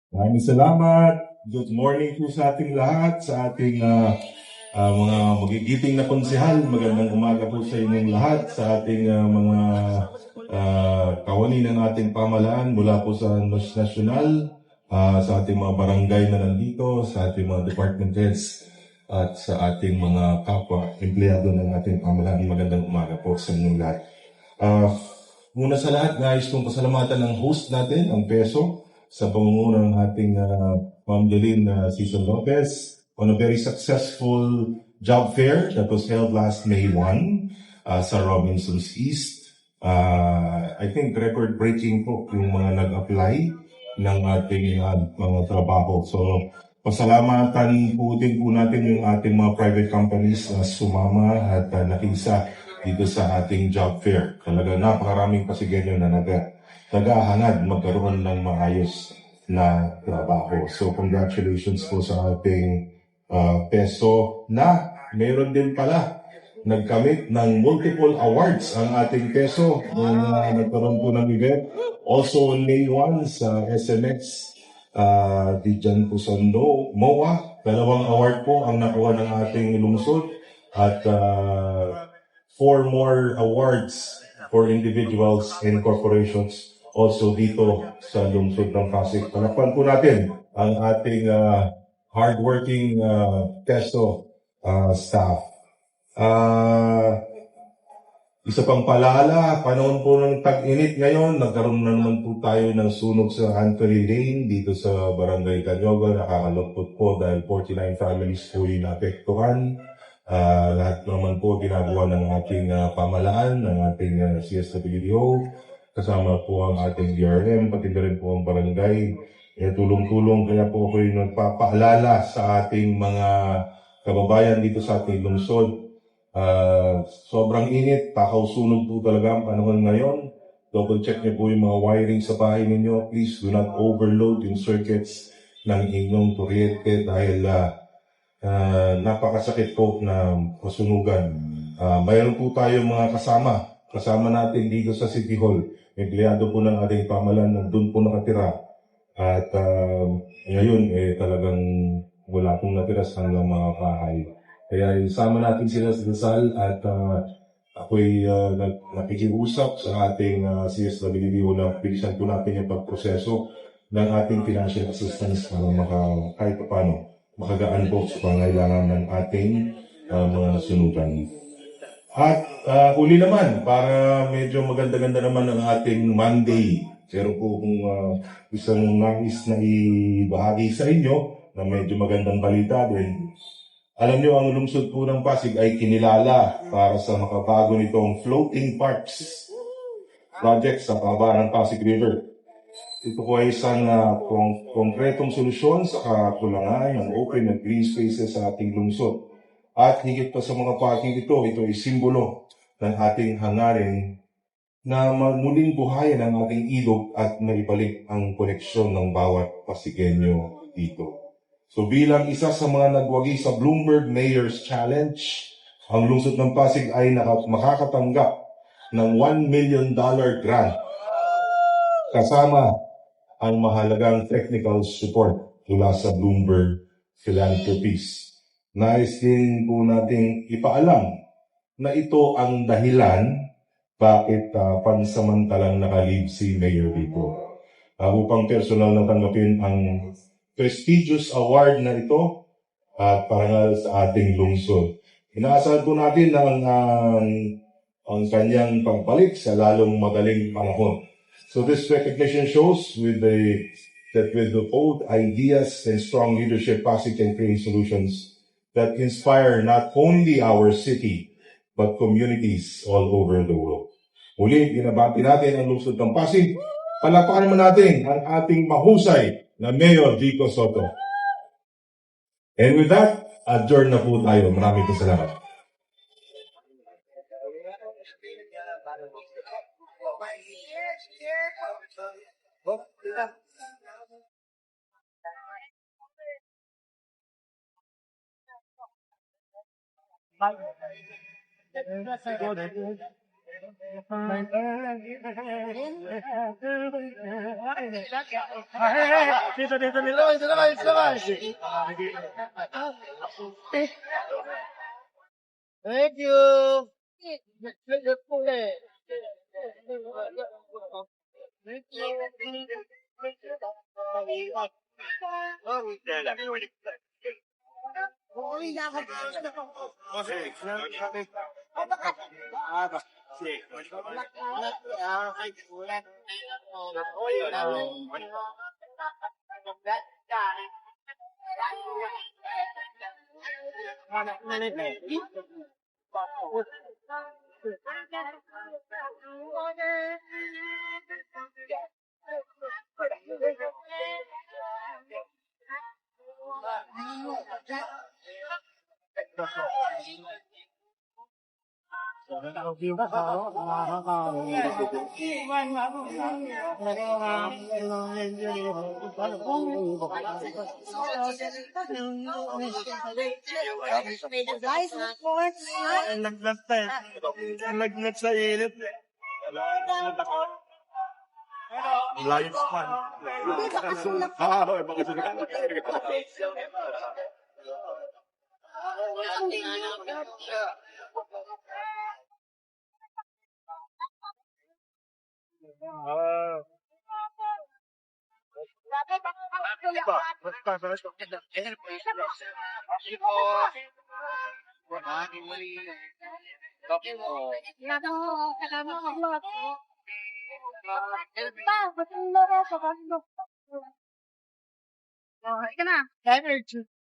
Maraming salamat. Good morning po sa ating lahat, sa ating mga magigiting na konsehal. Magandang umaga po sa inyong lahat, sa ating mga kawani ng ating pamalaan mula po sa nasyonal, sa ating mga barangay na nandito, sa ating mga department heads, at sa ating mga kapwa empleyado ng ating pamalaan. Magandang umaga po sa inyong lahat. Muna sa lahat, nais kong pasalamatan ng host natin, ang PESO, sa pangunguna ng ating Ma'am Jolene Cizon Lopez on a very successful job fair that was held last May 1 sa Robinsons East. I think record-breaking po yung mga nag-apply ng ating mga trabaho. So, pasalamatan po din po natin yung ating mga private companies na sumama at nakisa dito sa ating job fair. Talaga napakaraming Pasigueño na naghahangad magkaroon ng maayos na trabaho. So congratulations po sa ating PESO na meron din pala nagkamit ng multiple awards ang ating PESO nung nagkaroon po ng event. Also on May 1 sa SMX, di dyan po sa MOA, 2 award po ang nakuha ng ating lungsod at 4 more awards for individuals and corporations also dito sa lungsod ng Pasig. Palakpan po natin ang ating hardworking PESO staff. Isa pang paalala, panahon po ng tag-init ngayon, nagkaroon na naman po tayo ng sunog sa Anthony Lane dito sa Barangay Canyoga. Nakakalungkot po dahil 49 families po yung naapektuhan. Lahat naman po ginagawa ng ating pamalaan, ng ating CSWDO, kasama po ang ating DRM, pati na rin po ang barangay. Tulong-tulong, kaya po ako yung nagpapaalala sa ating mga kababayan dito sa ating lungsod. Sobrang init, takaw sunog po talaga ang panahon ngayon. Double check niyo po yung mga wiring sa bahay ninyo. Please do not overload yung circuits ng inyong kuryente dahil napakasakit po na masunugan. Mayroon po tayong mga kasama natin dito sa City Hall. Empleyado po ng ating pamalan na doon po nakatira. At ngayon, talagang wala pong natira sa hanggang mga bahay. Kaya isama natin sila sa dasal at ako'y nakikiusap sa ating CSWDO na bilisan po natin yung pagproseso ng ating financial assistance para kahit paano makagaan po sa pangailangan ng ating mga nasunugan. At huli naman, para medyo maganda-ganda naman ang ating Monday. Pero po kung isang nais na ibahagi sa inyo na medyo magandang balita din. Alam niyo, ang lungsod po ng Pasig ay kinilala para sa makabago nitong floating parks project sa baba ng Pasig River. Ito po ay isang konkretong solusyon sa kakulangan ng open and green spaces sa ating lungsod. At higit pa sa mga parking ito ay simbolo ng ating hangarin na muling buhayin ang ating ilog at maibalik ang koneksyon ng bawat Pasigueño dito. So bilang isa sa mga nagwagi sa Bloomberg Mayor's Challenge, ang lungsod ng Pasig ay makakatanggap ng $1 million grant kasama ang mahalagang technical support mula sa Bloomberg Philanthropies. Nais din po nating ipaalam na ito ang dahilan bakit pansamantalang nakalib si Mayor dito. Upang personal na tanggapin ang prestigious award na ito at parangal sa ating lungsod. Inaasahan po natin na ang kanyang pagbalik sa lalong madaling panahon. So this recognition shows that with the bold ideas and strong leadership, Pasig can create solutions that inspire not only our city, but communities all over the world. Muli, binabati natin ang lungsod ng Pasig. Palakpakan naman natin ang ating mahusay na Mayor Vico Soto. And with that, adjourn na po tayo. Maraming salamat. Dito, nilaway, nilaway, nilaway. Thank you. Lagnat sa init. Live fan. Baka sila. Ika na.